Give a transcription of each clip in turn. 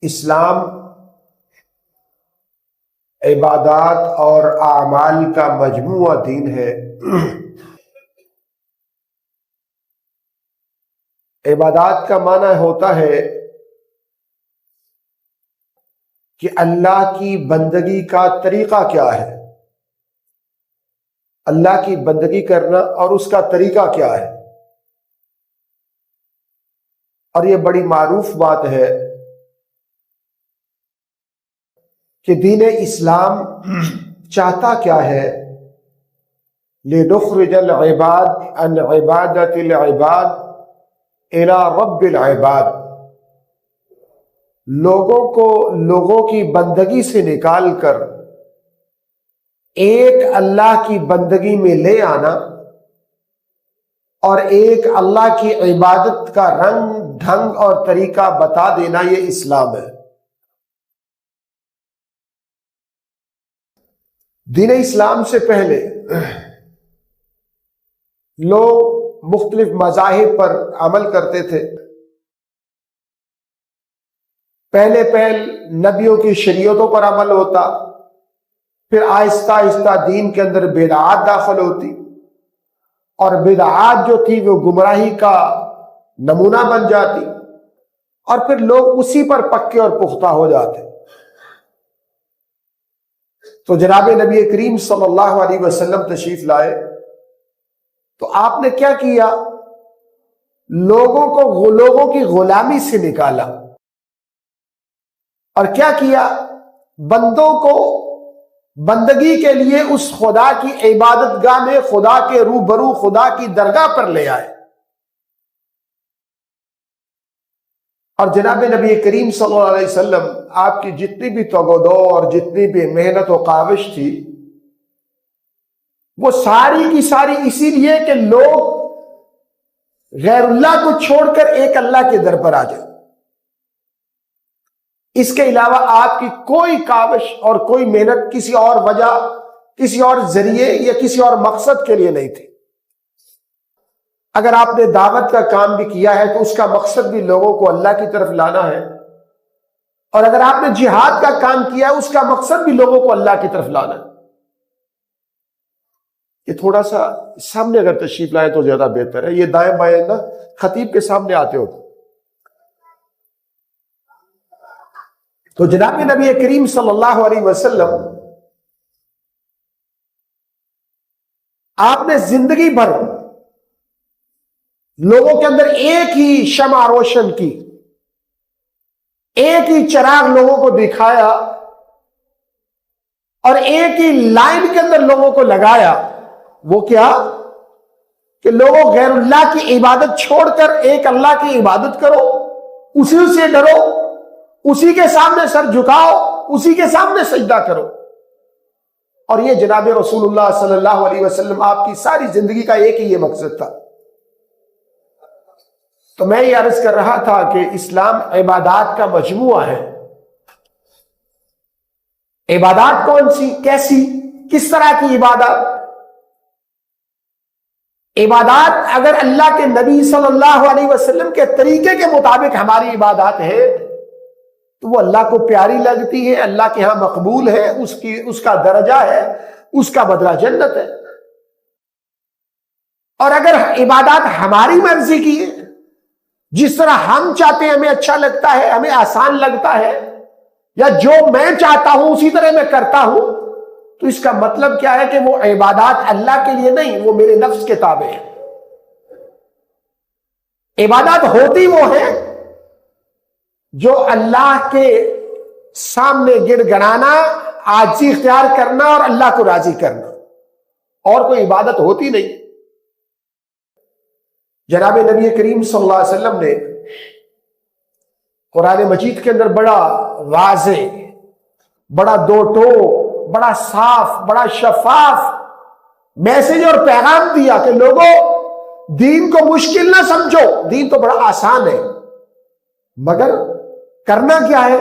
اسلام عبادات اور اعمال کا مجموعہ دین ہے۔ عبادات کا معنی ہوتا ہے کہ اللہ کی بندگی کا طریقہ کیا ہے، اللہ کی بندگی کرنا اور اس کا طریقہ کیا ہے۔ اور یہ بڑی معروف بات ہے کہ دین اسلام چاہتا کیا ہے، لِنُخْرِجَ الْعِبَادَ عَنْ عِبَادَةِ الْعِبَادِ إِلَى رَبِّ الْعِبَادِ، لوگوں کی بندگی سے نکال کر ایک اللہ کی بندگی میں لے آنا اور ایک اللہ کی عبادت کا رنگ ڈھنگ اور طریقہ بتا دینا، یہ اسلام ہے۔ دین اسلام سے پہلے لوگ مختلف مذاہب پر عمل کرتے تھے۔ پہلے نبیوں کی شریعتوں پر عمل ہوتا، پھر آہستہ آہستہ دین کے اندر بدعات داخل ہوتی، اور بدعات جو تھی وہ گمراہی کا نمونہ بن جاتی، اور پھر لوگ اسی پر پکے اور پختہ ہو جاتے۔ تو جناب نبی کریم صلی اللہ علیہ وسلم تشریف لائے تو آپ نے کیا کیا؟ لوگوں کی غلامی سے نکالا، اور کیا کیا؟ بندوں کو بندگی کے لیے اس خدا کی عبادت گاہ میں خدا کے روبرو خدا کی درگاہ پر لے آئے۔ اور جناب نبی کریم صلی اللہ علیہ وسلم آپ کی جتنی بھی تگودو اور جتنی بھی محنت و کاوش تھی، وہ ساری کی ساری اسی لیے کہ لوگ غیر اللہ کو چھوڑ کر ایک اللہ کے در پر آ جائیں۔ اس کے علاوہ آپ کی کوئی کاوش اور کوئی محنت کسی اور وجہ، کسی اور ذریعے یا کسی اور مقصد کے لیے نہیں تھی۔ اگر آپ نے دعوت کا کام بھی کیا ہے تو اس کا مقصد بھی لوگوں کو اللہ کی طرف لانا ہے، اور اگر آپ نے جہاد کا کام کیا ہے اس کا مقصد بھی لوگوں کو اللہ کی طرف لانا ہے۔ یہ تھوڑا سا سامنے اگر تشریف لائے تو زیادہ بہتر ہے، یہ دائیں بائیں نا خطیب کے سامنے آتے ہو۔ تو جناب نبی کریم صلی اللہ علیہ وسلم آپ نے زندگی بھر لوگوں کے اندر ایک ہی شمع روشن کی، ایک ہی چراغ لوگوں کو دکھایا، اور ایک ہی لائن کے اندر لوگوں کو لگایا۔ وہ کیا؟ کہ لوگوں غیر اللہ کی عبادت چھوڑ کر ایک اللہ کی عبادت کرو، اسی سے ڈرو، اسی کے سامنے سر جھکاؤ، اسی کے سامنے سجدہ کرو۔ اور یہ جناب رسول اللہ صلی اللہ علیہ وسلم آپ کی ساری زندگی کا ایک ہی یہ مقصد تھا۔ تو میں یہ عرض کر رہا تھا کہ اسلام عبادات کا مجموعہ ہے۔ عبادات کون سی، کیسی، کس طرح کی عبادات؟ عبادات اگر اللہ کے نبی صلی اللہ علیہ وسلم کے طریقے کے مطابق ہماری عبادات ہے تو وہ اللہ کو پیاری لگتی ہے، اللہ کے ہاں مقبول ہے، اس کا درجہ ہے، اس کا بدلہ جنت ہے۔ اور اگر عبادات ہماری مرضی کی ہے، جس طرح ہم چاہتے ہیں، ہمیں اچھا لگتا ہے، ہمیں آسان لگتا ہے، یا جو میں چاہتا ہوں اسی طرح میں کرتا ہوں، تو اس کا مطلب کیا ہے کہ وہ عبادات اللہ کے لیے نہیں، وہ میرے نفس کے تابع ہے۔ عبادات ہوتی وہ ہے جو اللہ کے سامنے گڑ گڑانا، عاجزی اختیار کرنا اور اللہ کو راضی کرنا، اور کوئی عبادت ہوتی نہیں۔ جناب نبی کریم صلی اللہ علیہ وسلم نے قرآن مجید کے اندر بڑا واضح، بڑا دو ٹوک، بڑا صاف، بڑا شفاف میسج اور پیغام دیا کہ لوگوں دین کو مشکل نہ سمجھو، دین تو بڑا آسان ہے، مگر کرنا کیا ہے؟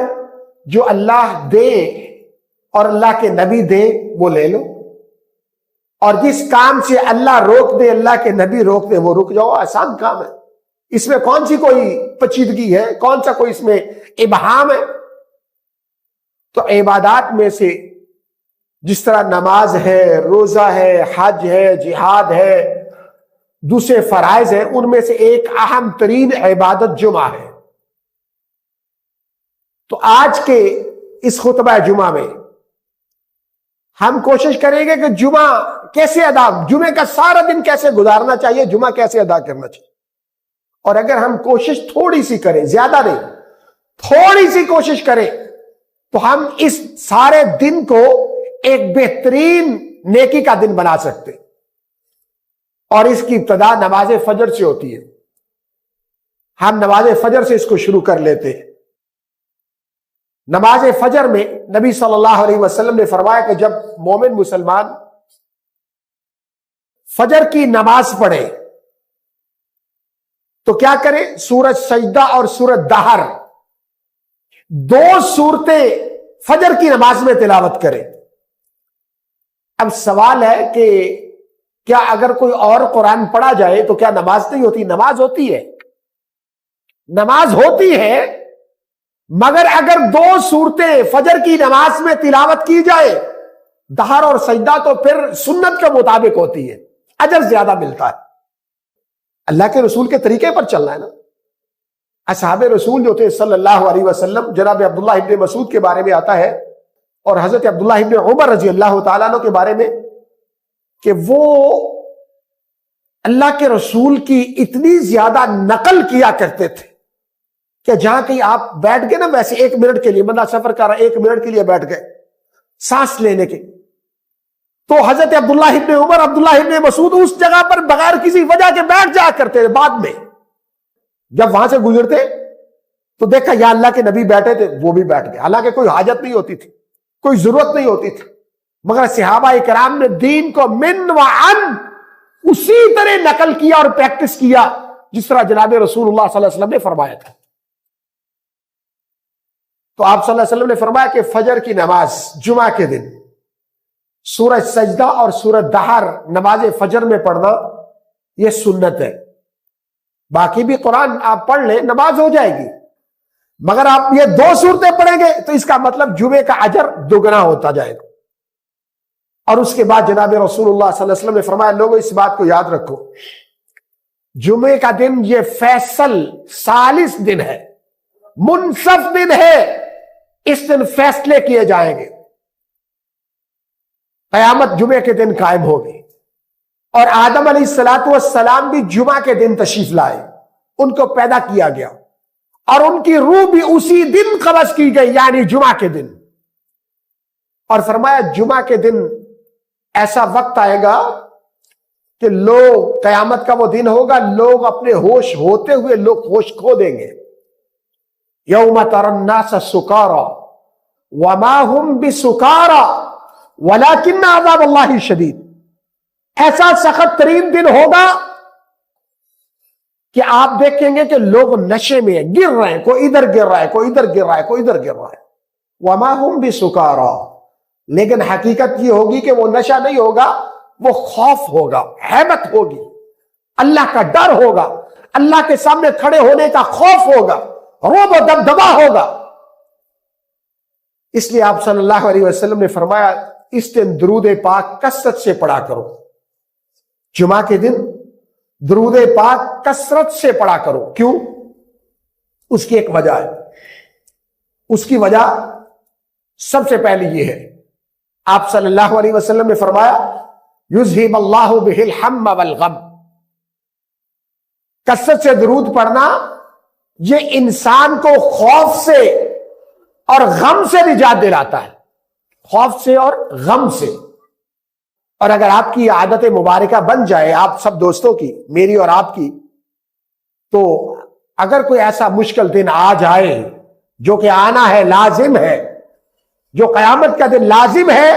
جو اللہ دے اور اللہ کے نبی دے وہ لے لو، اور جس کام سے اللہ روک دے، اللہ کے نبی روک دے، وہ رک جاؤ۔ آسان کام ہے، اس میں کون سی کوئی پیچیدگی ہے، کون سا کوئی اس میں ابہام ہے؟ تو عبادات میں سے جس طرح نماز ہے، روزہ ہے، حج ہے، جہاد ہے، دوسرے فرائض ہیں، ان میں سے ایک اہم ترین عبادت جمعہ ہے۔ تو آج کے اس خطبہ جمعہ میں ہم کوشش کریں گے کہ جمعہ کیسے جمعے کا سارا دن کیسے گزارنا چاہیے، جمعہ کیسے ادا کرنا چاہیے۔ اور اگر ہم کوشش تھوڑی سی کریں، زیادہ نہیں، تھوڑی سی کوشش کریں، تو ہم اس سارے دن کو ایک بہترین نیکی کا دن بنا سکتے۔ اور اس کی ابتدا نماز فجر سے ہوتی ہے۔ ہم نماز فجر سے اس کو شروع کر لیتے ہیں۔ نماز فجر میں نبی صلی اللہ علیہ وسلم نے فرمایا کہ جب مومن مسلمان فجر کی نماز پڑھے تو کیا کرے؟ سورج سجدہ اور سورج دہر، دو صورتیں فجر کی نماز میں تلاوت کرے۔ اب سوال ہے کہ کیا اگر کوئی اور قرآن پڑھا جائے تو کیا نماز نہیں ہوتی؟ نماز ہوتی ہے، نماز ہوتی ہے، مگر اگر دو صورتیں فجر کی نماز میں تلاوت کی جائے، دہر اور سجدہ، تو پھر سنت کے مطابق ہوتی ہے، اجر زیادہ ملتا ہے۔ اللہ کے رسول کے طریقے پر چلنا ہے نا۔ اصحاب رسول جو تھے صلی اللہ علیہ وسلم، جناب عبداللہ ابن مسعود کے بارے میں آتا ہے اور حضرت عبداللہ ابن عمر رضی اللہ تعالیٰ عنہ کے بارے میں کہ وہ اللہ کے رسول کی اتنی زیادہ نقل کیا کرتے تھے کہ جہاں کہیں آپ بیٹھ گئے نا، ویسے 1 منٹ کے لیے بندہ سفر کر رہا ہے، 1 منٹ کے لیے بیٹھ گئے سانس لینے کے، تو حضرت عبداللہ ابن عمر، عبداللہ ابن مسعود اس جگہ پر بغیر کسی وجہ کے بیٹھ جایا کرتے تھے۔ بعد میں جب وہاں سے گزرتے تو دیکھا یا اللہ کے نبی بیٹھے تھے، وہ بھی بیٹھ گئے، حالانکہ کوئی حاجت نہیں ہوتی تھی، کوئی ضرورت نہیں ہوتی تھی، مگر صحابہ کرام نے دین کو من و عن اسی طرح نقل کیا اور پریکٹس کیا جس طرح جناب رسول اللہ صلی اللہ علیہ وسلم نے فرمایا تھا۔ تو آپ صلی اللہ علیہ وسلم نے فرمایا کہ فجر کی نماز جمعہ کے دن سورج سجدہ اور سورج دہر نماز فجر میں پڑھنا یہ سنت ہے۔ باقی بھی قرآن آپ پڑھ لیں، نماز ہو جائے گی، مگر آپ یہ 2 صورتیں پڑھیں گے تو اس کا مطلب جمعے کا اجر دگنا ہوتا جائے گا۔ اور اس کے بعد جناب رسول اللہ صلی اللہ علیہ وسلم نے فرمایا، لوگوں اس بات کو یاد رکھو، جمعے کا دن یہ فیصل ثالث دن ہے، منصف دن ہے، اس دن فیصلے کیے جائیں گے، قیامت جمعے کے دن قائم ہوگی۔ اور آدم علیہ السلام بھی جمعہ کے دن تشریف لائے، ان کو پیدا کیا گیا اور ان کی روح بھی اسی دن قبض کی گئی، یعنی جمعہ کے دن۔ اور فرمایا جمعہ کے دن ایسا وقت آئے گا کہ لوگ، قیامت کا وہ دن ہوگا، لوگ اپنے ہوش ہوتے ہوئے لوگ ہوش کھو دیں گے۔ یوم تری الناس سکارا وما هم بسکارا ولکن عذاب اللہ شدید۔ ایسا سخت ترین دن ہوگا کہ آپ دیکھیں گے کہ لوگ نشے میں گر رہے ہیں، کوئی ادھر گر رہا ہے، کوئی ادھر گر رہا ہے، کوئی ادھر گر رہا ہے۔ وما هم بسکارا، لیکن حقیقت یہ ہوگی کہ وہ نشہ نہیں ہوگا، وہ خوف ہوگا، ہیبت ہوگی، اللہ کا ڈر ہوگا، اللہ کے سامنے کھڑے ہونے کا خوف ہوگا، رعب و دبدبا ہوگا۔ اس لیے آپ صلی اللہ علیہ وسلم نے فرمایا اس دن درود پاک کثرت سے پڑھا کرو، جمعہ کے دن درود پاک کثرت سے پڑھا کرو۔ کیوں؟ اس کی ایک وجہ ہے، اس کی وجہ سب سے پہلی یہ ہے، آپ صلی اللہ علیہ وسلم نے فرمایا یذہب اللہ بہ الہم والغم، کثرت سے درود پڑھنا یہ انسان کو خوف سے اور غم سے نجات دلاتا ہے، خوف سے اور غم سے۔ اور اگر آپ کی عادت مبارکہ بن جائے، آپ سب دوستوں کی، میری اور آپ کی، تو اگر کوئی ایسا مشکل دن آ جائے جو کہ آنا ہے، لازم ہے، جو قیامت کا دن لازم ہے،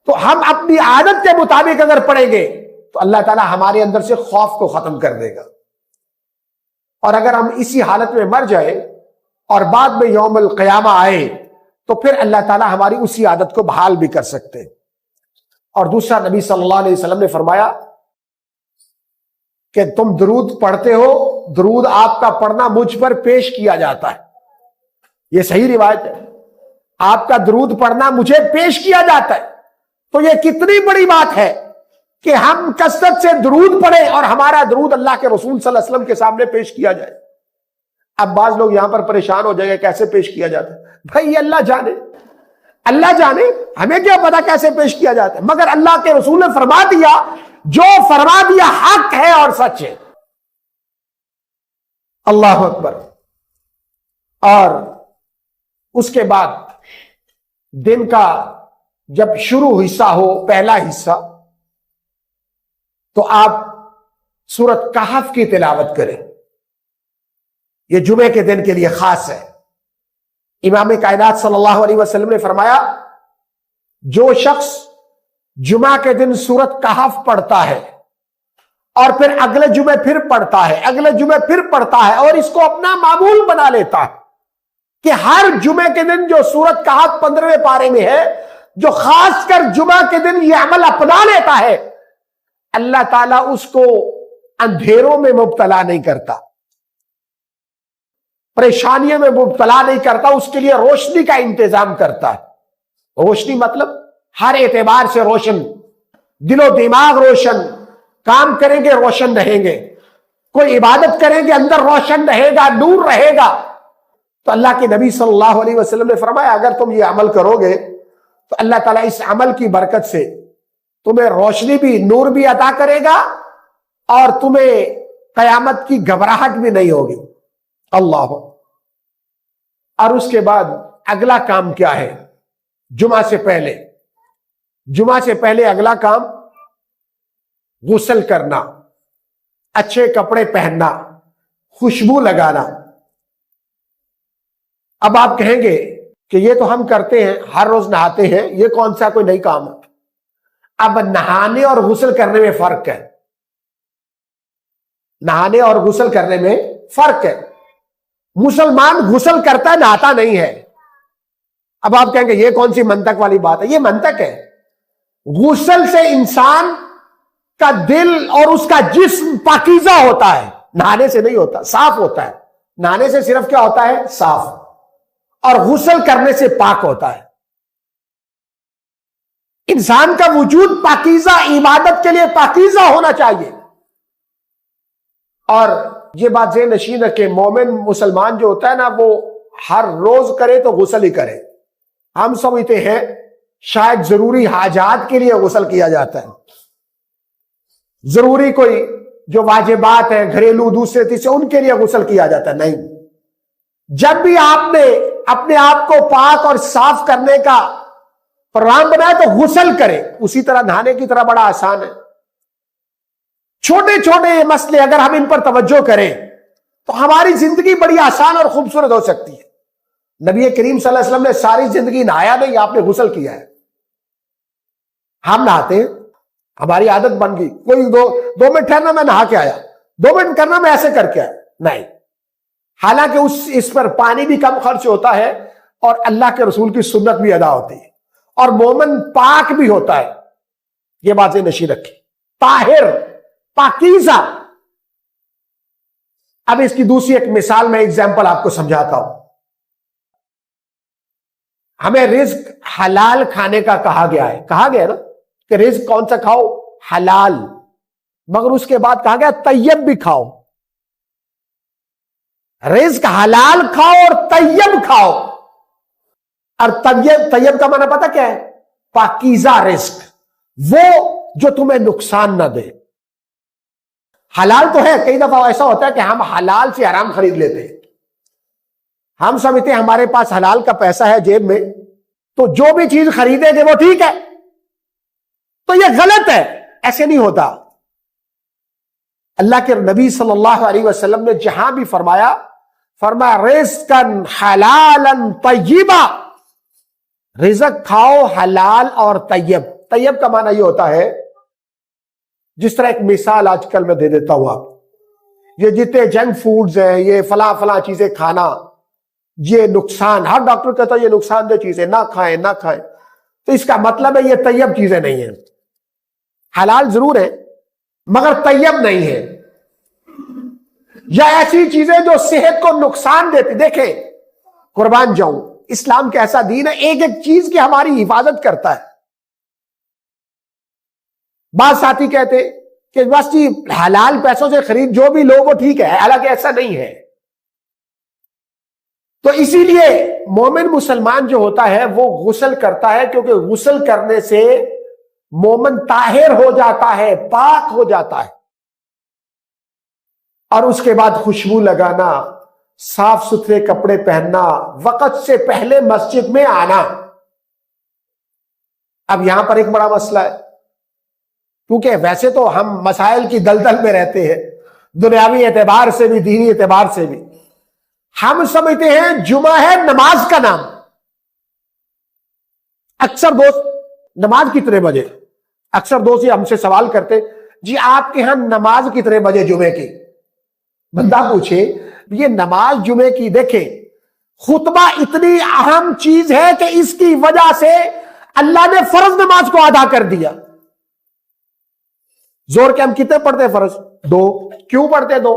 تو ہم اپنی عادت کے مطابق اگر پڑھیں گے تو اللہ تعالی ہمارے اندر سے خوف کو ختم کر دے گا۔ اور اگر ہم اسی حالت میں مر جائے اور بعد میں یوم القیامہ آئے تو پھر اللہ تعالی ہماری اسی عادت کو بحال بھی کر سکتے ہیں۔ اور دوسرا، نبی صلی اللہ علیہ وسلم نے فرمایا کہ تم درود پڑھتے ہو، درود آپ کا پڑھنا مجھ پر پیش کیا جاتا ہے، یہ صحیح روایت ہے۔ آپ کا درود پڑھنا مجھے پیش کیا جاتا ہے. تو یہ کتنی بڑی بات ہے کہ ہم کثرت سے درود پڑھیں اور ہمارا درود اللہ کے رسول صلی اللہ علیہ وسلم کے سامنے پیش کیا جائے. اب بعض لوگ یہاں پر پریشان ہو جائیں گے کیسے پیش کیا جاتا ہے. بھائی اللہ جانے, اللہ جانے, ہمیں کیا پتا کیسے پیش کیا جاتا ہے, مگر اللہ کے رسول نے فرما دیا, جو فرما دیا حق ہے اور سچ ہے. اللہ اکبر. اور اس کے بعد دن کا جب شروع حصہ ہو, پہلا حصہ, تو آپ سورۃ کہف کی تلاوت کریں. یہ جمعے کے دن کے لیے خاص ہے. امام کائنات صلی اللہ علیہ وسلم نے فرمایا, جو شخص جمعہ کے دن سورۃ کہف پڑھتا ہے اور پھر اگلے جمعے پھر پڑھتا ہے, اگلے جمعے پھر پڑھتا ہے, اور اس کو اپنا معمول بنا لیتا ہے کہ ہر جمعے کے دن جو سورۃ کہف 15ویں پارے میں ہے, جو خاص کر جمعہ کے دن یہ عمل اپنا لیتا ہے, اللہ تعالیٰ اس کو اندھیروں میں مبتلا نہیں کرتا, پریشانیوں میں مبتلا نہیں کرتا, اس کے لیے روشنی کا انتظام کرتا ہے. روشنی مطلب ہر اعتبار سے روشن, دل و دماغ روشن, کام کریں گے روشن رہیں گے, کوئی عبادت کریں گے اندر روشن رہے گا, نور رہے گا. تو اللہ کے نبی صلی اللہ علیہ وسلم نے فرمایا, اگر تم یہ عمل کرو گے تو اللہ تعالیٰ اس عمل کی برکت سے تمہیں روشنی بھی, نور بھی عطا کرے گا, اور تمہیں قیامت کی گھبراہٹ بھی نہیں ہوگی. اللہ. اور اس کے بعد اگلا کام کیا ہے جمعہ سے پہلے؟ جمعہ سے پہلے اگلا کام غسل کرنا, اچھے کپڑے پہننا, خوشبو لگانا. اب آپ کہیں گے کہ یہ تو ہم کرتے ہیں, ہر روز نہاتے ہیں, یہ کون سا کوئی نئی کام ہے؟ اب نہانے اور غسل کرنے میں فرق ہے. نہانے اور غسل کرنے میں فرق ہے. مسلمان غسل کرتا ہے, نہاتا نہیں ہے. اب آپ کہیں گے یہ کون سی منطق والی بات ہے؟ یہ منطق ہے. غسل سے انسان کا دل اور اس کا جسم پاکیزہ ہوتا ہے, نہانے سے نہیں ہوتا, صاف ہوتا ہے. نہانے سے صرف کیا ہوتا ہے؟ صاف. اور غسل کرنے سے پاک ہوتا ہے. انسان کا وجود پاکیزہ, عبادت کے لیے پاکیزہ ہونا چاہیے. اور یہ بات ذہن نشین رکھے, مومن مسلمان جو ہوتا ہے نا, وہ ہر روز کرے تو غسل ہی کرے. ہم سمجھتے ہیں شاید ضروری حاجات کے لیے غسل کیا جاتا ہے, ضروری کوئی جو واجبات ہیں گھریلو دوسرے تیسرے ان کے لیے غسل کیا جاتا ہے. نہیں, جب بھی آپ نے اپنے آپ کو پاک اور صاف کرنے کا پروگرام بنایا تو غسل کرے. اسی طرح نہانے کی طرح بڑا آسان ہے. چھوٹے چھوٹے مسئلے اگر ہم ان پر توجہ کریں تو ہماری زندگی بڑی آسان اور خوبصورت ہو سکتی ہے. نبی کریم صلی اللہ علیہ وسلم نے ساری زندگی نہایا نہیں, آپ نے غسل کیا ہے. ہم نہاتے ہیں, ہماری عادت بن گئی, کوئی دو منٹ ٹھہرنا میں نہا کے آیا, 2 منٹ کرنا میں ایسے کر کے آیا. نہیں, حالانکہ اس پر پانی بھی کم خرچ ہوتا ہے اور اللہ کے رسول کی سنت بھی ادا ہوتی ہے, اور مومن پاک بھی ہوتا ہے. یہ باتیں نشی رکھی, طاہر, پاکیزہ. اب اس کی دوسری ایک مثال میں ایگزامپل آپ کو سمجھاتا ہوں. ہمیں رزق حلال کھانے کا کہا گیا ہے, کہا گیا نا کہ رزق کون سا کھاؤ؟ حلال. مگر اس کے بعد کہا گیا طیب بھی کھاؤ. رزق حلال کھاؤ اور طیب کھاؤ. اور طیب کا معنی پتہ کیا ہے؟ پاکیزہ رزق, وہ جو تمہیں نقصان نہ دے. حلال تو ہے, کئی دفعہ ایسا ہوتا ہے کہ ہم حلال سے حرام خرید لیتے ہیں. ہم سمجھتے ہیں ہمارے پاس حلال کا پیسہ ہے جیب میں, تو جو بھی چیز خریدیں گے وہ ٹھیک ہے. تو یہ غلط ہے, ایسے نہیں ہوتا. اللہ کے نبی صلی اللہ علیہ وسلم نے جہاں بھی فرمایا رزقاً حلالا طیبا, رزق کھاؤ حلال اور طیب. طیب کا معنی یہ ہوتا ہے, جس طرح ایک مثال آج کل میں دے دیتا ہوں آپ, یہ جتنے جنک فوڈز ہیں, یہ فلاں چیزیں کھانا, یہ نقصان, ہر ڈاکٹر کہتا ہے یہ نقصان دہ چیزیں نہ کھائیں نہ کھائیں. تو اس کا مطلب ہے یہ طیب چیزیں نہیں ہیں. حلال ضرور ہے مگر طیب نہیں ہے. یا ایسی چیزیں جو صحت کو نقصان دیتی. دیکھیں, قربان جاؤں, اسلام کیسا دین ہے، ایک ایک چیز کی ہماری حفاظت کرتا ہے۔ بعض ساتھی کہتے کہ بس جی حلال پیسوں سے خرید جو بھی لو وہ ٹھیک ہے، حالانکہ ایسا نہیں ہے۔ تو اسی لیے مومن مسلمان جو ہوتا ہے وہ غسل کرتا ہے، کیونکہ غسل کرنے سے مومن طاہر ہو جاتا ہے، پاک ہو جاتا ہے، اور اس کے بعد خوشبو لگانا، صاف ستھرے کپڑے پہننا، وقت سے پہلے مسجد میں آنا۔ اب یہاں پر ایک بڑا مسئلہ ہے، کیونکہ ویسے تو ہم مسائل کی دلدل میں رہتے ہیں، دنیاوی اعتبار سے بھی دینی اعتبار سے بھی۔ ہم سمجھتے ہیں جمعہ ہے نماز کا نام۔ اکثر دوست نماز کتنے بجے، اکثر دوست یہ ہم سے سوال کرتے جی آپ کے ہاں نماز کتنے بجے جمعے کی؟ بندہ پوچھے یہ نماز جمعے کی، دیکھیں خطبہ اتنی اہم چیز ہے کہ اس کی وجہ سے اللہ نے فرض نماز کو ادا کر دیا۔ زور کے ہم کتنے پڑھتے ہیں فرض؟ 2۔ کیوں پڑھتے 2؟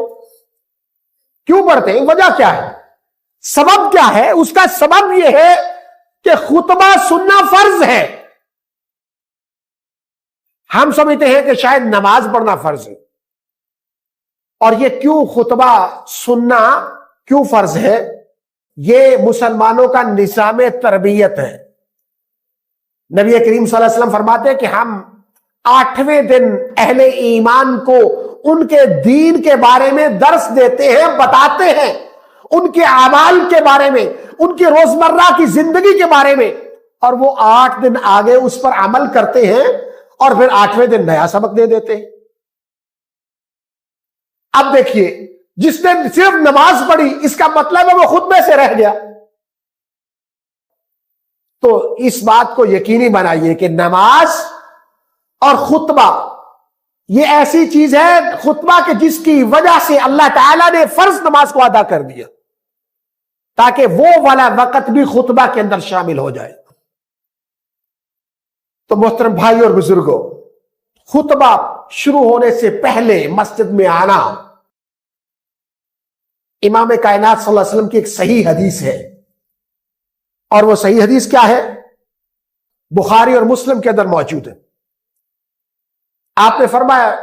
کیوں پڑھتے ہیں؟ وجہ کیا ہے؟ سبب کیا ہے؟ اس کا سبب یہ ہے کہ خطبہ سننا فرض ہے۔ ہم سمجھتے ہیں کہ شاید نماز پڑھنا فرض ہے، اور یہ کیوں خطبہ سننا کیوں فرض ہے؟ یہ مسلمانوں کا نظام تربیت ہے۔ نبی کریم صلی اللہ علیہ وسلم فرماتے ہیں کہ ہم 8ویں دن اہل ایمان کو ان کے دین کے بارے میں درس دیتے ہیں، بتاتے ہیں ان کے اعمال کے بارے میں، ان کی روزمرہ کی زندگی کے بارے میں، اور وہ 8 دن آگے اس پر عمل کرتے ہیں، اور پھر 8ویں دن نیا سبق دے دیتے ہیں۔ اب دیکھیے جس نے صرف نماز پڑھی اس کا مطلب ہے وہ خطبے سے رہ گیا۔ تو اس بات کو یقینی بنائیے کہ نماز اور خطبہ یہ ایسی چیز ہے، خطبہ کہ جس کی وجہ سے اللہ تعالیٰ نے فرض نماز کو ادا کر دیا، تاکہ وہ والا وقت بھی خطبہ کے اندر شامل ہو جائے۔ تو محترم بھائی اور بزرگوں، خطبہ شروع ہونے سے پہلے مسجد میں آنا امام کائنات صلی اللہ علیہ وسلم کی ایک صحیح حدیث ہے، اور وہ صحیح حدیث کیا ہے؟ بخاری اور مسلم کے اندر موجود ہے۔ آپ نے فرمایا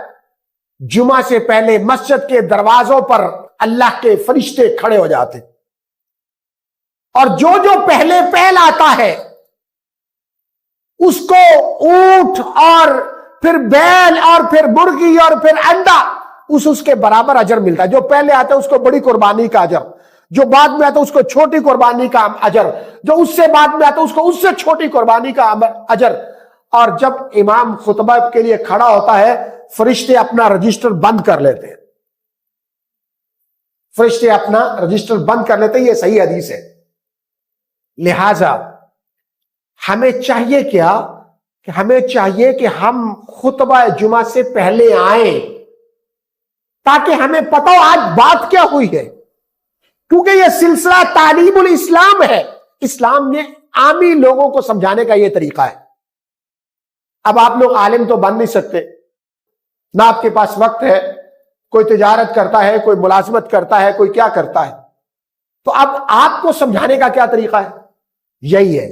جمعہ سے پہلے مسجد کے دروازوں پر اللہ کے فرشتے کھڑے ہو جاتے، اور جو جو پہلے پہل آتا ہے اس کو اونٹ اور پھر بیل اور پھر مرغی اور پھر انڈا اس کے برابر اجر ملتا ہے۔ جو پہلے آتا ہے اس کو بڑی قربانی کا اجر، جو بعد میں آتا ہے اس کو چھوٹی قربانی کا اجر، جو اس سے بعد میں آتا ہے اس کو اس سے چھوٹی قربانی کا اجر۔ اور جب امام خطبہ کے لیے کھڑا ہوتا ہے فرشتے اپنا رجسٹر بند کر لیتے ہیں، فرشتے اپنا رجسٹر بند کر لیتے ہیں۔ یہ صحیح حدیث ہے۔ لہذا ہمیں چاہیے کیا کہ ہمیں چاہیے کہ ہم خطبہ جمعہ سے پہلے آئیں، تاکہ ہمیں پتہ ہو آج بات کیا ہوئی ہے، کیونکہ یہ سلسلہ تعلیم الاسلام ہے۔ اسلام نے عامی لوگوں کو سمجھانے کا یہ طریقہ ہے۔ اب آپ لوگ عالم تو بن نہیں سکتے، نہ آپ کے پاس وقت ہے، کوئی تجارت کرتا ہے، کوئی ملازمت کرتا ہے، کوئی کیا کرتا ہے، تو اب آپ کو سمجھانے کا کیا طریقہ ہے؟ یہی ہے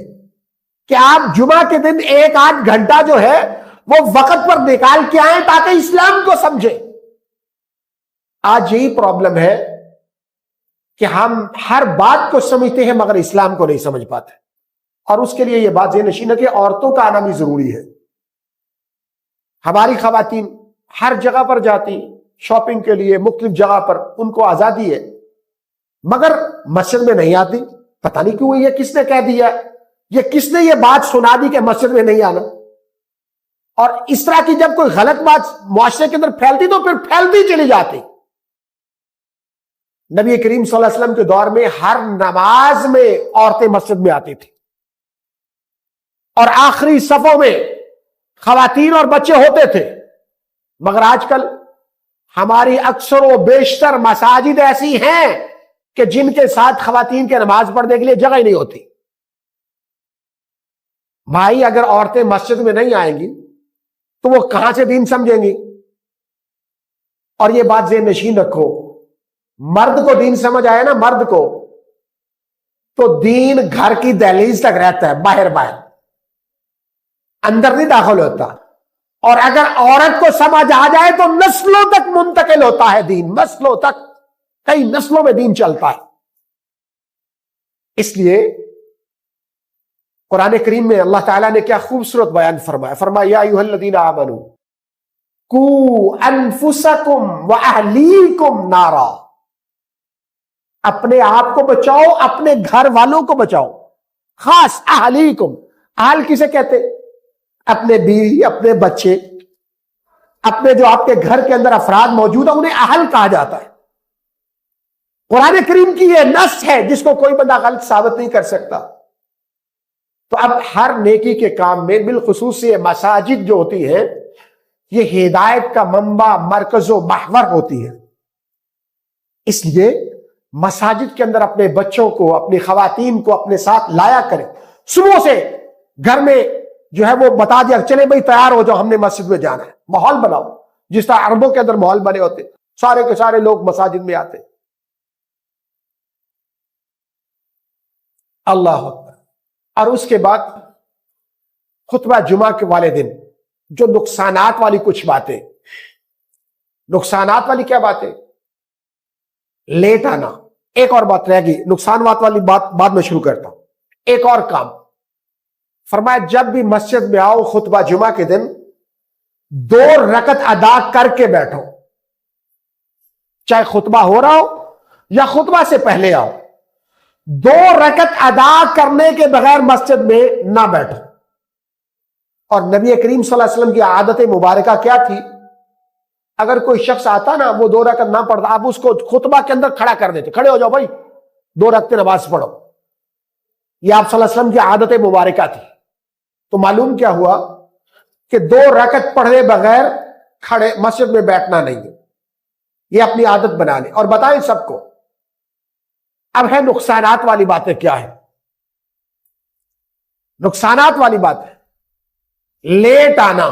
کہ آپ جمعہ کے دن 1-8 گھنٹہ جو ہے وہ وقت پر نکال کے آئیں تاکہ اسلام کو سمجھیں۔ آج یہی پرابلم ہے کہ ہم ہر بات کو سمجھتے ہیں مگر اسلام کو نہیں سمجھ پاتے، اور اس کے لیے یہ بات ذہن نشین ہے کہ عورتوں کا آنا بھی ضروری ہے۔ ہماری خواتین ہر جگہ پر جاتی شاپنگ کے لیے، مختلف جگہ پر ان کو آزادی ہے، مگر مسجد میں نہیں آتی۔ پتہ نہیں کیوں، یہ کس نے کہہ دیا، یہ کس نے یہ بات سنا دی کہ مسجد میں نہیں آنا؟ اور اس طرح کی جب کوئی غلط بات معاشرے کے اندر پھیلتی تو پھر پھیلتی چلی جاتی۔ نبی کریم صلی اللہ علیہ وسلم کے دور میں ہر نماز میں عورتیں مسجد میں آتی تھی، اور آخری صفوں میں خواتین اور بچے ہوتے تھے، مگر آج کل ہماری اکثر و بیشتر مساجد ایسی ہیں کہ جن کے ساتھ خواتین کے نماز پڑھنے کے لیے جگہ ہی نہیں ہوتی۔ بھائی اگر عورتیں مسجد میں نہیں آئیں گی تو وہ کہاں سے دین سمجھیں گی؟ اور یہ بات ذہن نشین رکھو، مرد کو دین سمجھ آیا نا، مرد کو، تو دین گھر کی دہلیز تک رہتا ہے، باہر باہر، اندر نہیں داخل ہوتا. اور اگر عورت کو سمجھ آ جائے تو نسلوں تک منتقل ہوتا ہے دین، نسلوں تک، کئی نسلوں میں دین چلتا ہے. اس لیے قرآن کریم میں اللہ تعالیٰ نے کیا خوبصورت بیان فرمایا، فرمایا یا ایھا الذین آمنوا قوا انفسکم واہلیکم نارا، اپنے آپ کو بچاؤ، اپنے گھر والوں کو بچاؤ. خاص اہلیکم، اہل کسے کہتے؟ اپنے بیوی، اپنے بچے، اپنے جو آپ کے گھر کے اندر افراد موجود ہیں انہیں اہل کہا جاتا ہے. قرآن کریم کی یہ نص ہے جس کو کوئی بندہ غلط ثابت نہیں کر سکتا. تو اب ہر نیکی کے کام میں بالخصوص یہ مساجد جو ہوتی ہیں یہ ہدایت کا منبع، مرکز و محور ہوتی ہے. اس لیے مساجد کے اندر اپنے بچوں کو، اپنی خواتین کو اپنے ساتھ لایا کریں. صبح سے گھر میں جو ہے وہ بتا دیا چلے بھائی تیار ہو جاؤ، ہم نے مسجد میں جانا ہے. ماحول بناؤ جس طرح عربوں کے اندر ماحول بنے ہوتے، سارے کے سارے لوگ مساجد میں آتے. اللہ اکبر. اور اس کے بعد خطبہ جمعہ کے والے دن جو نقصانات والی کچھ باتیں، نقصانات والی کیا باتیں؟ لیٹ آنا. ایک اور بات رہ گئی، نقصانات والی بات بعد میں شروع کرتا ہوں. ایک اور کام فرمایا جب بھی مسجد میں آؤ خطبہ جمعہ کے دن 2 رکعت ادا کر کے بیٹھو، چاہے خطبہ ہو رہا ہو یا خطبہ سے پہلے آؤ. 2 رکعت ادا کرنے کے بغیر مسجد میں نہ بیٹھو. اور نبی کریم صلی اللہ علیہ وسلم کی عادت مبارکہ کیا تھی؟ اگر کوئی شخص آتا نا وہ 2 رکعت نہ پڑھتا، آپ اس کو خطبہ کے اندر کھڑا کر دیتے، کھڑے ہو جاؤ بھائی 2 رکعت نماز پڑھو. یہ آپ صلی اللہ علیہ وسلم کی عادت مبارکہ تھی. تو معلوم کیا ہوا کہ 2 رکعت پڑھے بغیر کھڑے مسجد میں بیٹھنا نہیں ہے. یہ اپنی عادت بنا لیں اور بتائیں سب کو. اب ہے نقصانات والی باتیں کیا ہے؟ نقصانات والی بات ہے لیٹ آنا،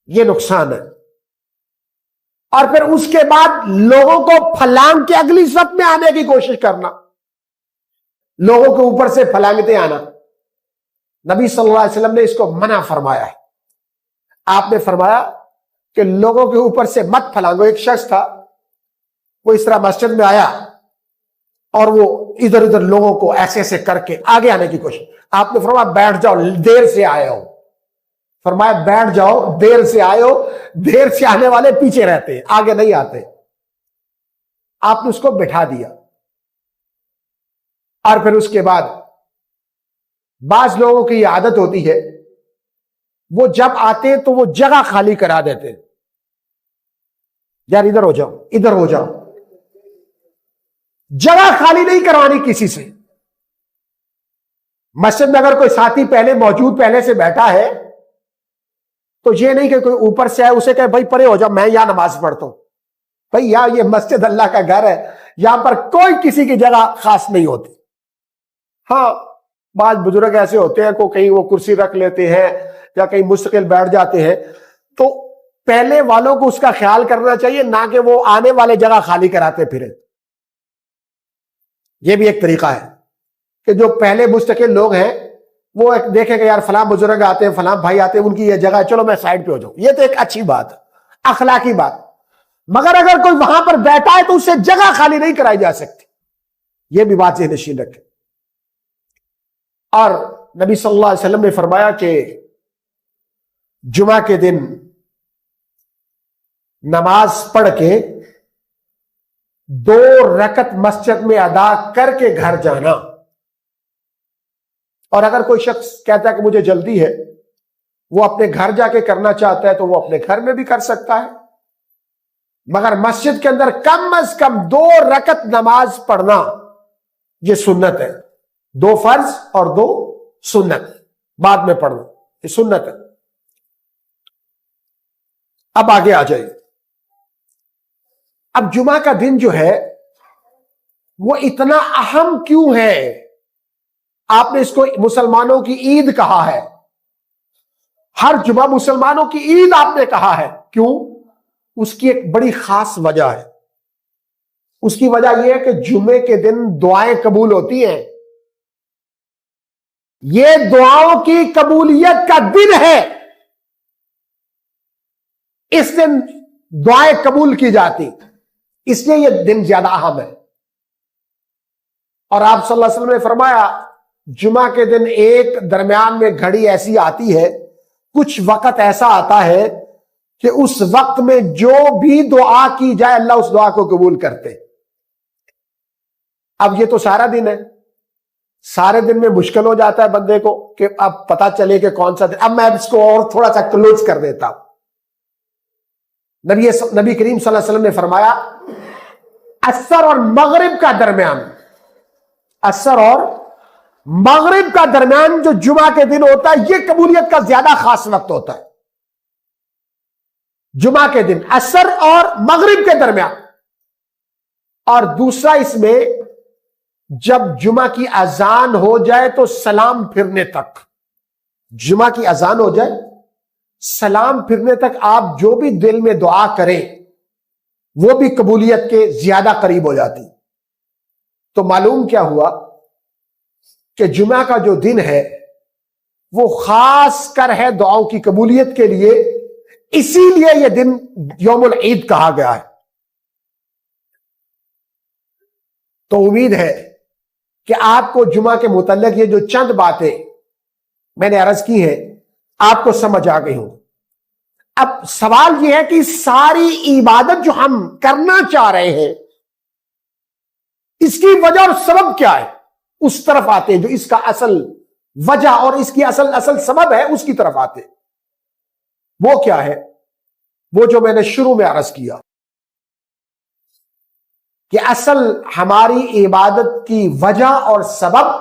یہ نقصان ہے. اور پھر اس کے بعد لوگوں کو پھلانگ کے اگلی صف میں آنے کی کوشش کرنا، لوگوں کے اوپر سے پھلانگتے آنا. نبی صلی اللہ علیہ وسلم نے اس کو منع فرمایا ہے. آپ نے فرمایا کہ لوگوں کے اوپر سے مت پھلانگو. ایک شخص تھا وہ اس طرح مسجد میں آیا اور وہ ادھر ادھر لوگوں کو ایسے ایسے کر کے آگے آنے کی کوشش. آپ نے فرمایا بیٹھ جاؤ، دیر سے آئے ہو. فرمایا بیٹھ جاؤ، دیر سے آئے ہو. دیر سے آنے والے پیچھے رہتے ہیں، آگے نہیں آتے. آپ نے اس کو بٹھا دیا. اور پھر اس کے بعد بعض لوگوں کی یہ عادت ہوتی ہے وہ جب آتے ہیں تو وہ جگہ خالی کرا دیتے ہیں. یار ادھر ہو جاؤ، ادھر ہو جاؤ. جگہ خالی نہیں کروانی کسی سے. مسجد میں اگر کوئی ساتھی پہلے موجود، پہلے سے بیٹھا ہے تو یہ نہیں کہ کوئی اوپر سے آئے اسے کہے بھائی پرے ہو جاؤ میں یہاں نماز پڑھتا ہوں. بھائی یہ مسجد اللہ کا گھر ہے، یہاں پر کوئی کسی کی جگہ خاص نہیں ہوتی. ہاں بعض بزرگ ایسے ہوتے ہیں کو کہیں وہ کرسی رکھ لیتے ہیں یا کہیں مستقل بیٹھ جاتے ہیں، تو پہلے والوں کو اس کا خیال کرنا چاہیے، نہ کہ وہ آنے والے جگہ خالی کراتے پھرے. یہ بھی ایک طریقہ ہے کہ جو پہلے مستقل لوگ ہیں وہ دیکھیں کہ یار فلاں بزرگ آتے ہیں، فلاں بھائی آتے ہیں، ان کی یہ جگہ ہے، چلو میں سائڈ پہ ہو جاؤں. یہ تو ایک اچھی بات ہے، اخلاقی بات. مگر اگر کوئی وہاں پر بیٹھا ہے تو اس سے جگہ خالی نہیں کرائی جا سکتی. یہ بھی بات ذہن نشین رکھیں. اور نبی صلی اللہ علیہ وسلم نے فرمایا کہ جمعہ کے دن نماز پڑھ کے 2 رکعت مسجد میں ادا کر کے گھر جانا. اور اگر کوئی شخص کہتا ہے کہ مجھے جلدی ہے، وہ اپنے گھر جا کے کرنا چاہتا ہے تو وہ اپنے گھر میں بھی کر سکتا ہے. مگر مسجد کے اندر کم از کم 2 رکعت نماز پڑھنا یہ سنت ہے. 2 فرض اور 2 سنت بعد میں پڑھنا، یہ سنت ہے. اب آگے آ جائیے. اب جمعہ کا دن جو ہے وہ اتنا اہم کیوں ہے؟ آپ نے اس کو مسلمانوں کی عید کہا ہے. ہر جمعہ مسلمانوں کی عید آپ نے کہا ہے. کیوں؟ اس کی ایک بڑی خاص وجہ ہے. اس کی وجہ یہ ہے کہ جمعے کے دن دعائیں قبول ہوتی ہیں. یہ دعاؤں کی قبولیت کا دن ہے، اس دن دعائیں قبول کی جاتی، اس لیے یہ دن زیادہ اہم ہے۔ اور آپ صلی اللہ علیہ وسلم نے فرمایا جمعہ کے دن ایک درمیان میں گھڑی ایسی آتی ہے، کچھ وقت ایسا آتا ہے کہ اس وقت میں جو بھی دعا کی جائے اللہ اس دعا کو قبول کرتے۔ اب یہ تو سارا دن ہے، سارے دن میں مشکل ہو جاتا ہے بندے کو کہ اب پتا چلے کہ کون سا دن۔ اب میں اس کو اور تھوڑا سا کلوز کر دیتا ہوں۔ نبی کریم صلی اللہ علیہ وسلم نے فرمایا عصر اور مغرب کا درمیان، عصر اور مغرب کا درمیان جو جمعہ کے دن ہوتا ہے یہ قبولیت کا زیادہ خاص وقت ہوتا ہے۔ جمعہ کے دن عصر اور مغرب کے درمیان، اور دوسرا اس میں جب جمعہ کی اذان ہو جائے تو سلام پھرنے تک، جمعہ کی اذان ہو جائے سلام پھرنے تک آپ جو بھی دل میں دعا کریں وہ بھی قبولیت کے زیادہ قریب ہو جاتی۔ تو معلوم کیا ہوا کہ جمعہ کا جو دن ہے وہ خاص کر ہے دعاؤں کی قبولیت کے لیے، اسی لیے یہ دن یوم العید کہا گیا ہے۔ تو امید ہے کہ آپ کو جمعہ کے متعلق یہ جو چند باتیں میں نے عرض کی ہیں آپ کو سمجھ آ گئی ہوں۔ اب سوال یہ ہے کہ ساری عبادت جو ہم کرنا چاہ رہے ہیں اس کی وجہ اور سبب کیا ہے، اس طرف آتے ہیں جو اس کا اصل وجہ اور اس کی اصل سبب ہے اس کی طرف آتے ہیں۔ وہ کیا ہے؟ وہ جو میں نے شروع میں عرض کیا کہ اصل ہماری عبادت کی وجہ اور سبب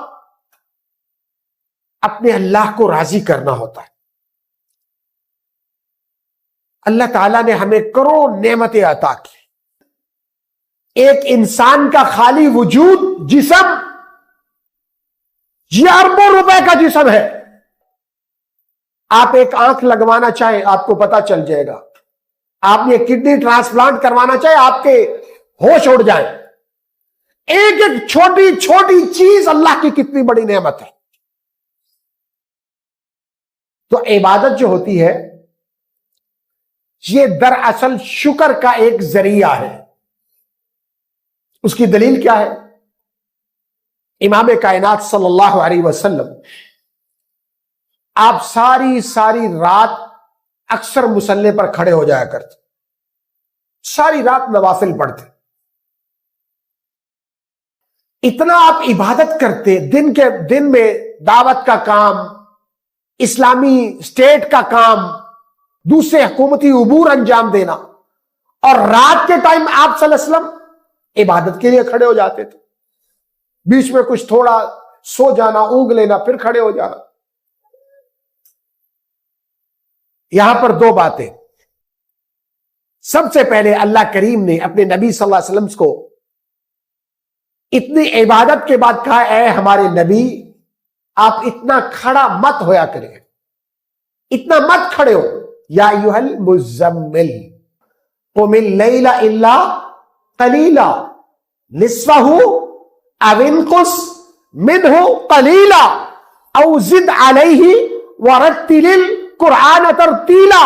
اپنے اللہ کو راضی کرنا ہوتا ہے۔ اللہ تعالیٰ نے ہمیں کروڑ نعمتیں عطا کی، ایک انسان کا خالی وجود جسم یہ اربوں روپے کا جسم ہے۔ آپ ایک آنکھ لگوانا چاہیں آپ کو پتا چل جائے گا، آپ نے کڈنی ٹرانسپلانٹ کروانا چاہے آپ کے ہوش اڑ جائیں۔ ایک ایک چھوٹی چھوٹی چیز اللہ کی کتنی بڑی نعمت ہے۔ تو عبادت جو ہوتی ہے یہ دراصل شکر کا ایک ذریعہ ہے۔ اس کی دلیل کیا ہے؟ امام کائنات صلی اللہ علیہ وسلم آپ ساری رات اکثر مصلی پر کھڑے ہو جایا کرتے، ساری رات نوافل پڑھتے، اتنا آپ عبادت کرتے، دن میں دعوت کا کام، اسلامی اسٹیٹ کا کام، دوسرے حکومتی امور انجام دینا، اور رات کے ٹائم آپ صلی اللہ علیہ وسلم عبادت کے لیے کھڑے ہو جاتے تھے۔ بیچ میں کچھ تھوڑا سو جانا، اونگ لینا، پھر کھڑے ہو جانا۔ یہاں پر دو باتیں، سب سے پہلے اللہ کریم نے اپنے نبی صلی اللہ علیہ وسلم کو اتنی عبادت کے بعد کہا اے ہمارے نبی آپ اتنا کھڑا مت ہویا کریں، اتنا مت کھڑے ہو۔ یا ایھا المزمل قم اللیل الا قلیلا نصفہ او انقص منہ قلیلا او زد علیہ ورتل القرآن ترتیلا۔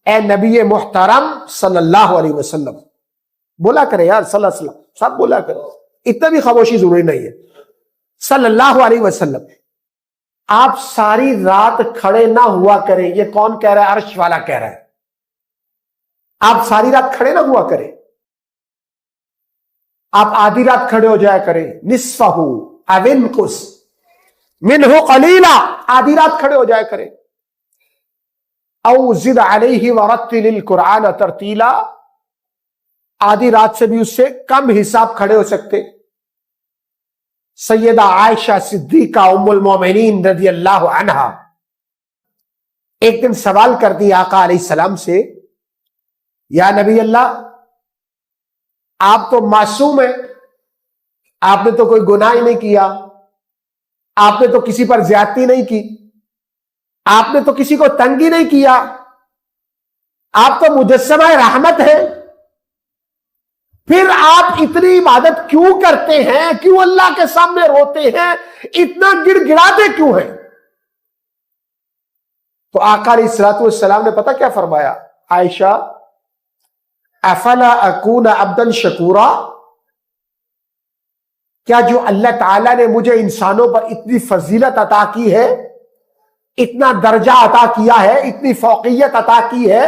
اے نبی محترم صلی اللہ علیہ وسلم، بولا کرے یار صلی اللہ علیہ وسلم، سب بولا کرے، اتنا بھی خاموشی ضروری نہیں ہے۔ صلی اللہ علیہ وسلم آپ ساری رات کھڑے نہ ہوا کریں۔ یہ کون کہہ رہا ہے؟ عرش والا کہہ رہا ہے۔ آپ ساری رات کھڑے نہ ہوا کریں، آپ آدھی رات کھڑے ہو جایا کریں، نصفہ او انقص منہ قلیلا، آدھی رات کھڑے ہو جایا کریں، او زد علیہ ورتل القرآن ترتیلا، آدھی رات سے بھی اس سے کم حساب کھڑے ہو سکتے۔ سیدہ عائشہ صدیقہ ام المومنین رضی اللہ عنہا ایک دن سوال کرتی آقا علیہ السلام سے، یا نبی اللہ آپ تو معصوم ہیں، آپ نے تو کوئی گناہ ہی نہیں کیا، آپ نے تو کسی پر زیادتی نہیں کی، آپ نے تو کسی کو تنگی نہیں کیا، آپ تو مجسمہ رحمت ہے، پھر آپ اتنی عبادت کیوں کرتے ہیں؟ کیوں اللہ کے سامنے روتے ہیں؟ اتنا گڑ گڑاتے کیوں ہیں؟ تو آقا علیہ الصلوۃ والسلام نے پتہ کیا فرمایا؟ عائشہ افلا اکون عبدا شکورا، کیا جو اللہ تعالیٰ نے مجھے انسانوں پر اتنی فضیلت عطا کی ہے، اتنا درجہ عطا کیا ہے، اتنی فوقیت عطا کی ہے،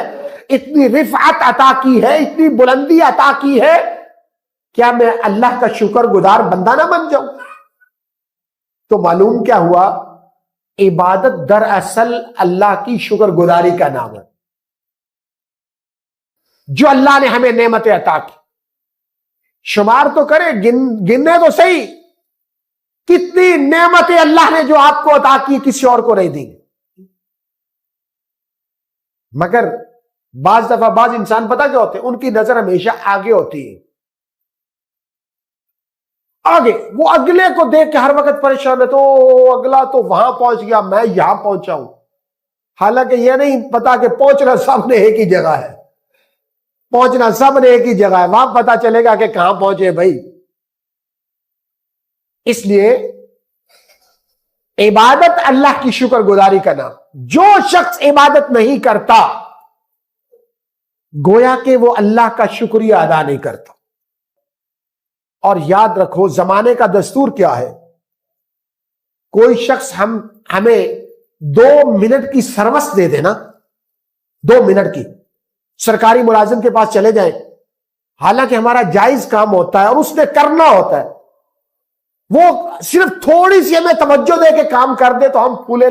اتنی رفعت عطا کی ہے، اتنی بلندی عطا کی ہے، کیا میں اللہ کا شکر گزار بندہ نہ بن جاؤں؟ تو معلوم کیا ہوا؟ عبادت دراصل اللہ کی شکر گزاری کا نام ہے۔ جو اللہ نے ہمیں نعمتیں عطا کی، شمار تو کرے، گننے تو صحیح، کتنی نعمتیں اللہ نے جو آپ کو عطا کی کسی اور کو نہیں دی۔ مگر بعض دفعہ بعض انسان پتہ کیا ہوتے ہیں؟ ان کی نظر ہمیشہ آگے ہوتی ہے، آگے، وہ اگلے کو دیکھ کے ہر وقت پریشان ہے، تو اگلا تو وہاں پہنچ گیا، میں یہاں پہنچا ہوں۔ حالانکہ یہ نہیں پتا کہ پہنچنا سب نے ایک ہی جگہ ہے، پہنچنا سب نے ایک ہی جگہ ہے، وہاں پتا چلے گا کہ کہاں پہنچے بھائی۔ اس لیے عبادت اللہ کی شکر گزاری کا نام۔ جو شخص عبادت نہیں کرتا گویا کہ وہ اللہ کا شکریہ ادا نہیں کرتا۔ اور یاد رکھو زمانے کا دستور کیا ہے؟ کوئی شخص ہمیں 2 منٹ کی سروس دے دے نا، 2 منٹ کی، سرکاری ملازم کے پاس چلے جائیں، حالانکہ ہمارا جائز کام ہوتا ہے اور اس نے کرنا ہوتا ہے، وہ صرف تھوڑی سی ہمیں توجہ دے کے کام کر دے تو ہم پھولے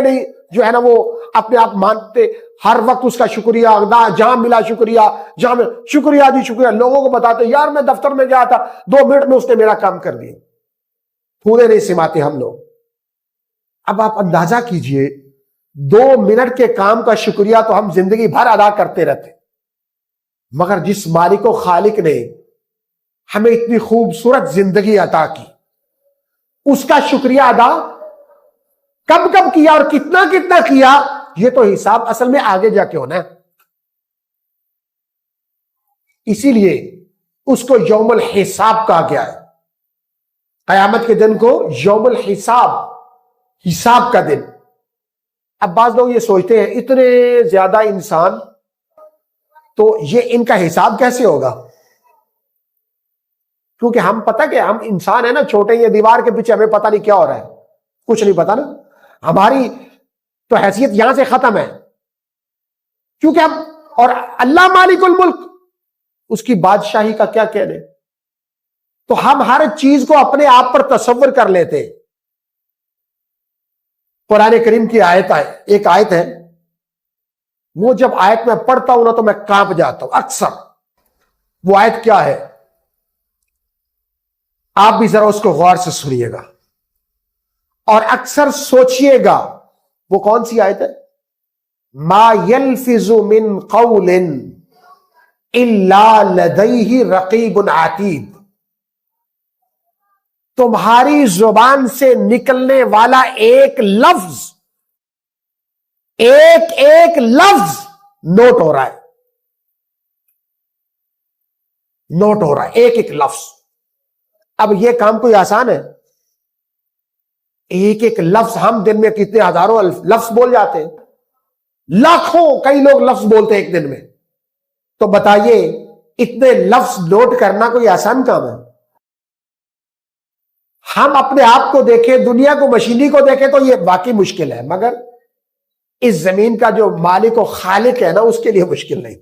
نہیں جو ہے نا وہ اپنے آپ مانتے، ہر وقت اس کا شکریہ ادا، جہاں ملا شکریہ، جہاں میں شکریہ جی شکریہ، لوگوں کو بتاتے یار میں دفتر میں گیا تھا 2 منٹ میں اس نے میرا کام کر دیا۔ پھولے نہیں سماتے ہم لوگ۔ اب آپ اندازہ کیجئے 2 منٹ کے کام کا شکریہ تو ہم زندگی بھر ادا کرتے رہتے، مگر جس مالک و خالق نے ہمیں اتنی خوبصورت زندگی عطا کی، اس کا شکریہ ادا کب کب کیا اور کتنا کتنا کیا، یہ تو حساب اصل میں آگے جا کے ہونا ہے۔ اسی لیے اس کو یوم الحساب کہا گیا ہے، قیامت کے دن کو یوم الحساب، حساب کا دن۔ اب بعض لوگ یہ سوچتے ہیں اتنے زیادہ انسان، تو یہ ان کا حساب کیسے ہوگا؟ کیونکہ ہم پتہ کہ ہم انسان ہیں نا، چھوٹے، یہ دیوار کے پیچھے ہمیں پتہ نہیں کیا ہو رہا ہے، کچھ نہیں پتا نا، ہماری تو حیثیت یہاں سے ختم ہے، کیونکہ ہم، اور اللہ مالک الملک، اس کی بادشاہی کا کیا کہنے، تو ہم ہر چیز کو اپنے آپ پر تصور کر لیتے۔ قرآن کریم کی ایک آیت ہے، وہ جب آیت میں پڑھتا ہوں نا تو میں کانپ جاتا ہوں اکثر۔ وہ آیت کیا ہے؟ آپ بھی ذرا اس کو غور سے سنیے گا اور اکثر سوچئے گا۔ وہ کون سی آیت ہے؟ ما يلفظ من قول الا لدیہ رقیب عتید۔ تمہاری زبان سے نکلنے والا ایک لفظ نوٹ ہو رہا ہے، نوٹ ہو رہا ہے ایک ایک لفظ۔ اب یہ کام کوئی آسان ہے؟ ایک ایک لفظ، ہم دن میں کتنے ہزاروں لفظ بول جاتے ہیں، لاکھوں کئی لوگ لفظ بولتے ہیں ایک دن میں، تو بتائیے اتنے لفظ نوٹ کرنا کوئی آسان کام ہے؟ ہم اپنے آپ کو دیکھیں، دنیا کو، مشینری کو دیکھیں تو یہ واقعی مشکل ہے، مگر اس زمین کا جو مالک و خالق ہے نا، اس کے لیے مشکل نہیں۔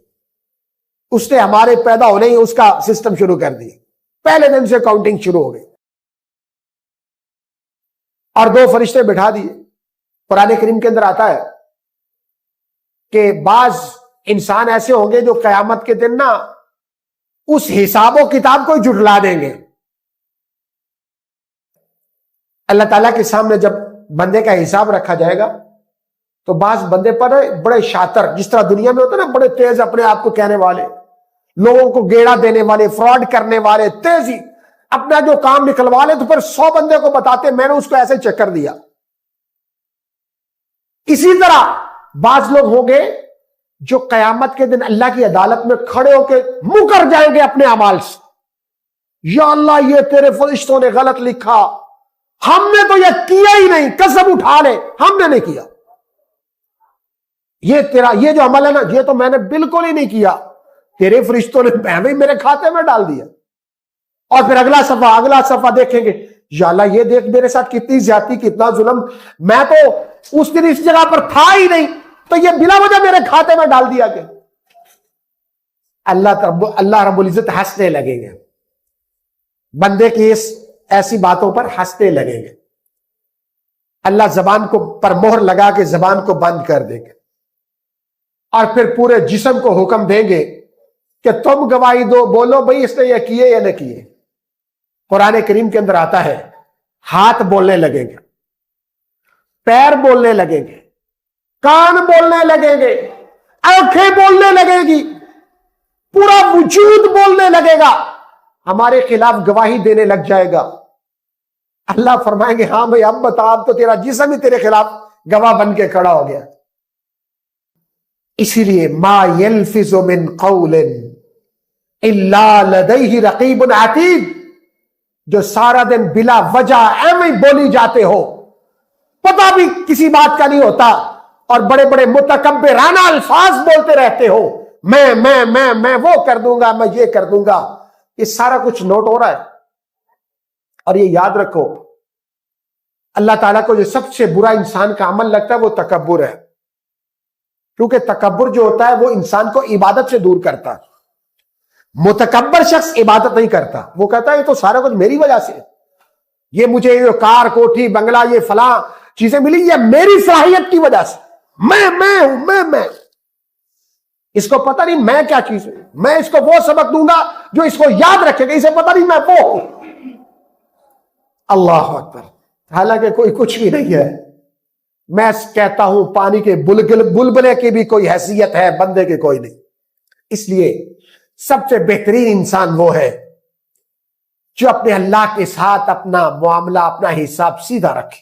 اس نے ہمارے پیدا ہونے ہی اس کا سسٹم شروع کر دیا، پہلے دن سے کاؤنٹنگ شروع ہو گئی، اور 2 فرشتے بٹھا دیے۔ قرآن کریم کے اندر آتا ہے کہ بعض انسان ایسے ہوں گے جو قیامت کے دن نا اس حساب و کتاب کو جھٹلا دیں گے۔ اللہ تعالیٰ کے سامنے جب بندے کا حساب رکھا جائے گا تو بعض بندے پر بڑے شاطر، جس طرح دنیا میں ہوتا ہے نا، بڑے تیز اپنے آپ کو کہنے والے، لوگوں کو گیڑا دینے والے، فراڈ کرنے والے، تیزی اپنا جو کام نکلوا لے تو پھر 100 بندے کو بتاتے میں نے اس کو ایسے چیک کر دیا۔ اسی طرح بعض لوگ ہوں گے جو قیامت کے دن اللہ کی عدالت میں کھڑے ہو کے مکر جائیں گے اپنے اعمال سے، یا اللہ یہ تیرے فرشتوں نے غلط لکھا، ہم نے تو یہ کیا ہی نہیں، قسم اٹھا لے ہم نے نہیں کیا، یہ جو عمل ہے نا یہ تو میں نے بالکل ہی نہیں کیا، تیرے فرشتوں نے میرے کھاتے میں ڈال دیا۔ اور پھر اگلا صفحہ دیکھیں گے، یا اللہ یہ دیکھ میرے ساتھ کتنی زیادتی، کتنا ظلم، میں تو اس دن اس جگہ پر تھا ہی نہیں، تو یہ بلا وجہ میرے کھاتے میں ڈال دیا گیا۔ اللہ رب العزت ہنسنے لگیں گے، بندے کی اس ایسی باتوں پر ہنسنے لگیں گے۔ اللہ زبان کو پر مہر لگا کے زبان کو بند کر دیں گے، اور پھر پورے جسم کو حکم دیں گے کہ تم گواہی دو، بولو بھئی اس نے یہ کیے یا نہ کیے۔ قرآن کریم کے اندر آتا ہے ہاتھ بولنے لگیں گے، پیر بولنے لگیں گے، کان بولنے لگیں گے، آنکھیں بولنے لگے گی، پورا وجود بولنے لگے گا، ہمارے خلاف گواہی دینے لگ جائے گا۔ اللہ فرمائیں گے ہاں بھئی اب بتا، اب تو تیرا جسم ہی تیرے خلاف گواہ بن کے کھڑا ہو گیا۔ اسی لیے ما یلفظ من قول الا لدیہ رقیب عتید، جو سارا دن بلا وجہ ایویں بولی جاتے ہو، پتہ بھی کسی بات کا نہیں ہوتا، اور بڑے بڑے متکبرانہ الفاظ بولتے رہتے ہو، میں وہ کر دوں گا، میں یہ کر دوں گا، یہ سارا کچھ نوٹ ہو رہا ہے۔ اور یہ یاد رکھو، اللہ تعالیٰ کو جو سب سے برا انسان کا عمل لگتا ہے وہ تکبر ہے، کیونکہ تکبر جو ہوتا ہے وہ انسان کو عبادت سے دور کرتا ہے۔ متکبر شخص عبادت نہیں کرتا، وہ کہتا ہے یہ تو سارا کچھ میری وجہ سے، یہ مجھے یہ کار کوٹھی بنگلہ یہ فلاں چیزیں ملی، یہ میری صلاحیت کی وجہ سے، میں اس کو پتہ نہیں میں کیا چیز ہوں، میں اس کو وہ سبق دوں گا جو اس کو یاد رکھے گا، اسے پتہ نہیں میں وہ ہوں۔ اللہ اکبر، حالانکہ کوئی کچھ بھی نہیں ہے۔ میں کہتا ہوں پانی کے بلبلے کی بھی کوئی حیثیت ہے، بندے کی کوئی نہیں۔ اس لیے سب سے بہترین انسان وہ ہے جو اپنے اللہ کے ساتھ اپنا معاملہ، اپنا حساب سیدھا رکھے،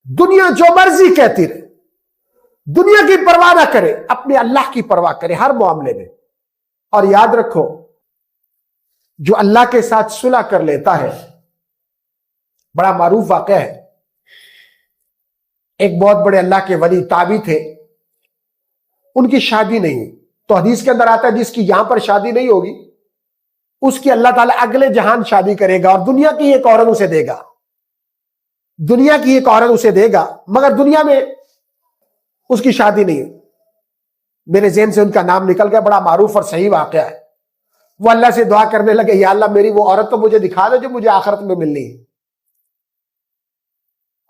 دنیا جو مرضی کہتی رہے، دنیا کی پرواہ نہ کرے، اپنے اللہ کی پرواہ کرے ہر معاملے میں۔ اور یاد رکھو، جو اللہ کے ساتھ صلح کر لیتا ہے، بڑا معروف واقعہ ہے، ایک بہت بڑے اللہ کے ولی تابعی تھے، ان کی شادی نہیں ہوئی، تو حدیث کے اندر آتا ہے جس کی یہاں پر شادی نہیں ہوگی اس کی اللہ تعالیٰ اگلے جہان شادی کرے گا، اور دنیا کی ایک عورت اسے دے گا، دنیا کی ایک عورت اسے دے گا، مگر دنیا میں اس کی شادی نہیں ہوئی۔ میرے ذہن سے ان کا نام نکل گیا، بڑا معروف اور صحیح واقعہ ہے۔ وہ اللہ سے دعا کرنے لگے، یا اللہ میری وہ عورت تو مجھے دکھا دے جو مجھے آخرت میں ملنی ہے۔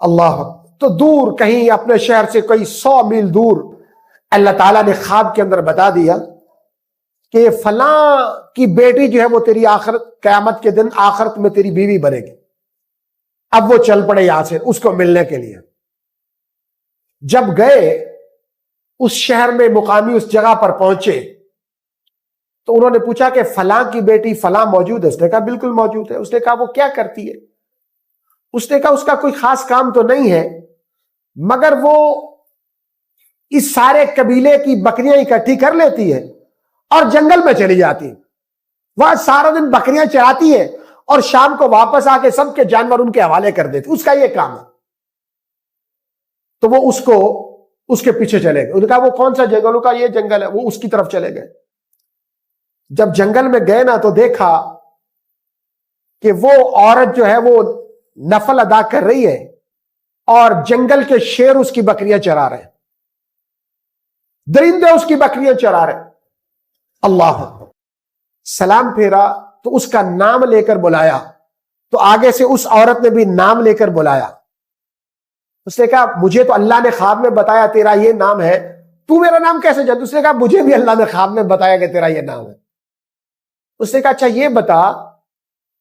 اللہ، تو دور کہیں اپنے شہر سے کوئی 100 میل دور اللہ تعالیٰ نے خواب کے اندر بتا دیا کہ فلاں کی بیٹی جو ہے وہ تیری آخرت، قیامت کے دن آخرت میں تیری بیوی بنے گی۔ اب وہ چل پڑے یہاں سے اس کو ملنے کے لیے۔ جب گئے اس شہر میں، مقامی اس جگہ پر پہنچے تو انہوں نے پوچھا کہ فلاں کی بیٹی فلاں موجود ہے؟ اس نے کہا بالکل موجود ہے۔ اس نے کہا وہ کیا کرتی ہے؟ اس نے کہا اس کا کوئی خاص کام تو نہیں ہے، مگر وہ اس سارے قبیلے کی بکریاں اکٹھی کر لیتی ہے اور جنگل میں چلی جاتی، وہاں سارا دن بکریاں چراتی ہے اور شام کو واپس آ کے سب کے جانور ان کے حوالے کر دیتی، اس کا یہ کام ہے۔ تو وہ اس کے پیچھے چلے گئے۔ انہوں نے کہا وہ کون سا جنگل؟ کا یہ جنگل ہے۔ وہ اس کی طرف چلے گئے۔ جب جنگل میں گئے نا تو دیکھا کہ وہ عورت جو ہے وہ نفل ادا کر رہی ہے اور جنگل کے شیر اس کی بکریاں چرا رہے ہیں، درندے اس کی بکریاں چرا رہے ہیں۔ اللہ، سلام پھیرا تو اس کا نام لے کر بلایا، تو آگے سے اس عورت نے بھی نام لے کر بلایا۔ اس نے کہا مجھے تو اللہ نے خواب میں بتایا تیرا یہ نام ہے، تو میرا نام کیسے جانتا؟ اس نے کہا مجھے بھی اللہ نے خواب میں بتایا کہ تیرا یہ نام ہے۔ اس نے کہا اچھا یہ بتا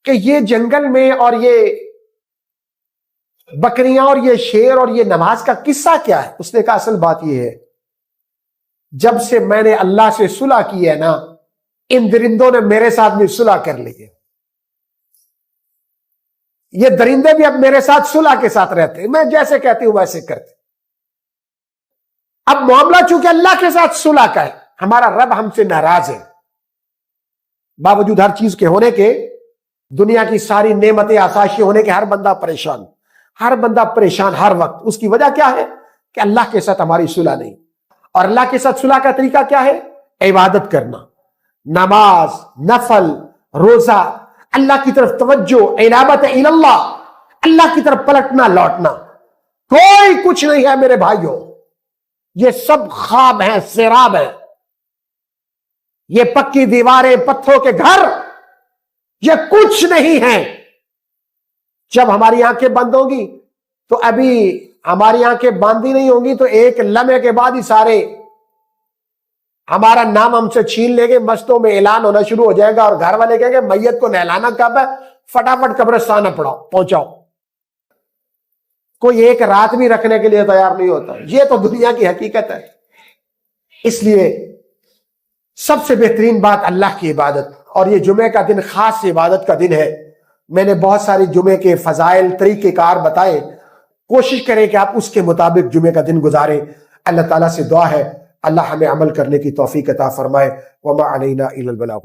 کہ یہ جنگل میں اور یہ بکریاں اور یہ شیر اور یہ نماز کا قصہ کیا ہے؟ اس نے کہا اصل بات یہ ہے، جب سے میں نے اللہ سے صلح کی ہے نا، ان درندوں نے میرے ساتھ بھی صلح کر لی ہے، یہ درندے بھی اب میرے ساتھ صلح کے ساتھ رہتے ہیں، میں جیسے کہتی ہوں ویسے کرتے۔ اب معاملہ چونکہ اللہ کے ساتھ صلح کا ہے، ہمارا رب ہم سے ناراض ہے، باوجود ہر چیز کے ہونے کے، دنیا کی ساری نعمتیں آسائشیں ہونے کے، ہر بندہ پریشان ہر وقت۔ اس کی وجہ کیا ہے؟ کہ اللہ کے ساتھ ہماری صلح نہیں۔ اور اللہ کے ساتھ صلح کا طریقہ کیا ہے؟ عبادت کرنا، نماز، نفل، روزہ، اللہ کی طرف توجہ، انابت اللہ، اللہ کی طرف پلٹنا لوٹنا۔ کوئی کچھ نہیں ہے میرے بھائیوں، یہ سب خواب ہیں، سراب ہیں، یہ پکی دیواریں، پتھروں کے گھر، یہ کچھ نہیں ہے۔ جب ہماری آنکھیں بند ہوں گی تو ابھی ہماری آنکھیں بند ہی نہیں ہوں گی تو ایک لمحے کے بعد ہی سارے ہمارا نام ہم سے چھین لیں گے، مستوں میں اعلان ہونا شروع ہو جائے گا، اور گھر والے کہیں گے میت کو نہلانا کب ہے، فٹافٹ قبرستان پہنچاؤ۔ کوئی ایک رات بھی رکھنے کے لیے تیار نہیں ہوتا۔ یہ تو دنیا کی حقیقت ہے۔ اس لیے سب سے بہترین بات اللہ کی عبادت، اور یہ جمعے کا دن خاص عبادت کا دن ہے۔ میں نے بہت ساری جمعے کے فضائل، طریقہ کار بتائے، کوشش کریں کہ آپ اس کے مطابق جمعے کا دن گزاریں۔ اللہ تعالیٰ سے دعا ہے اللہ ہمیں عمل کرنے کی توفیق عطا فرمائے۔ وما علینا الا البلاغ۔